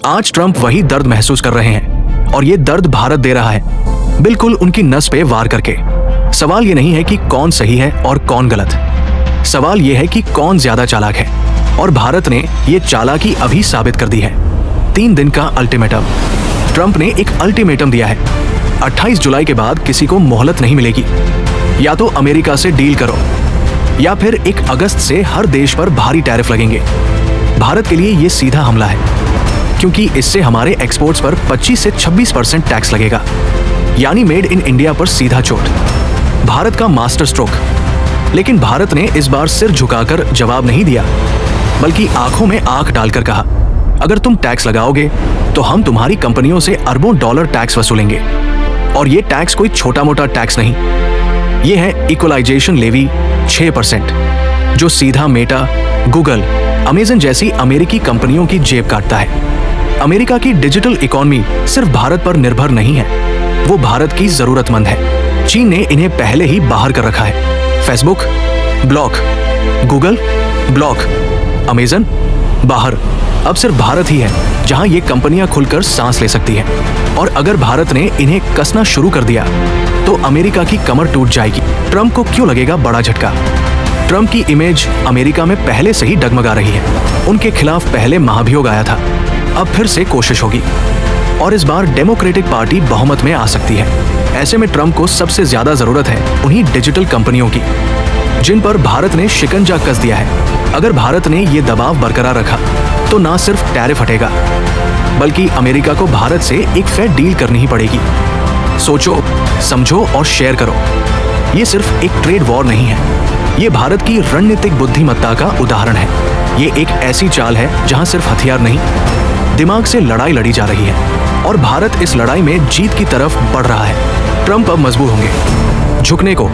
आज ट्रंप वही दर्द महसूस कर रहे हैं और ये दर्द भारत दे रहा है, बिल्कुल उनकी नस पे वार करके। सवाल ये नहीं है कि कौन सही है और कौन गलत, सवाल ये है कि कौन ज्यादा चालाक है, और भारत ने ये चालाकी अभी साबित कर दी है। 3 दिन का अल्टीमेटम। ट्रंप ने एक अल्टीमेटम दिया है, 28 जुलाई के बाद किसी को मोहलत नहीं मिलेगी। या तो अमेरिका से डील करो या फिर 1 अगस्त से हर देश पर भारी टैरिफ लगेंगे। भारत के लिए ये सीधा हमला है, क्योंकि इससे हमारे एक्सपोर्ट्स पर 25 से 26% टैक्स लगेगा, यानी मेड इन इंडिया पर सीधा चोट। भारत का मास्टर स्ट्रोक। लेकिन भारत ने इस बार सिर झुकाकर जवाब नहीं दिया, बल्कि आंखों में आंख डालकर कहा, अगर तुम टैक्स लगाओगे तो हम तुम्हारी कंपनियों से अरबों डॉलर टैक्स वसूलेंगे। और ये टैक्स कोई छोटा मोटा टैक्स नहीं, ये है इक्वलाइजेशन लेवी 6%, जो सीधा मेटा, गूगल, अमेजन जैसी अमेरिकी कंपनियों की जेब काटता है। अमेरिका की डिजिटल इकोनॉमी सिर्फ भारत पर निर्भर नहीं है, वो भारत की जरूरतमंद है। चीन ने इन्हें पहले ही बाहर कर रखा है। Facebook block, Google block, Amazon बाहर। अब सिर्फ भारत ही है जहां ये कंपनियां खुलकर सांस ले सकती हैं। और अगर भारत ने इन्हें कसना शुरू कर दिया तो अमेरिका की कमर टूट जाएगी। ट्रंप को क्यों लगेगा बड़ा झटका? ट्रंप की इमेज अमेरिका में पहले से ही डगमगा रही है। उनके खिलाफ पहले महाभियोग आया था, अब फिर से कोशिश होगी, और इस बार डेमोक्रेटिक पार्टी बहुमत में आ सकती है। ऐसे में ट्रंप को सबसे ज्यादा जरूरत है उन्हीं डिजिटल कंपनियों की, जिन पर भारत ने शिकंजा कस दिया है। अगर भारत ने ये दबाव बरकरार रखा तो ना सिर्फ टैरिफ हटेगा, बल्कि अमेरिका को भारत से एक फेयर डील करनी ही पड़ेगी। सोचो, समझो और शेयर करो। ये सिर्फ एक ट्रेड वॉर नहीं है, ये भारत की रणनीतिक बुद्धिमत्ता का उदाहरण है। ये एक ऐसी चाल है जहां सिर्फ हथियार नहीं, दिमाग से लड़ाई लड़ी जा रही है, और भारत इस लड़ाई में जीत की तरफ बढ़ रहा है। ट्रंप अब मजबूर होंगे, झुकने को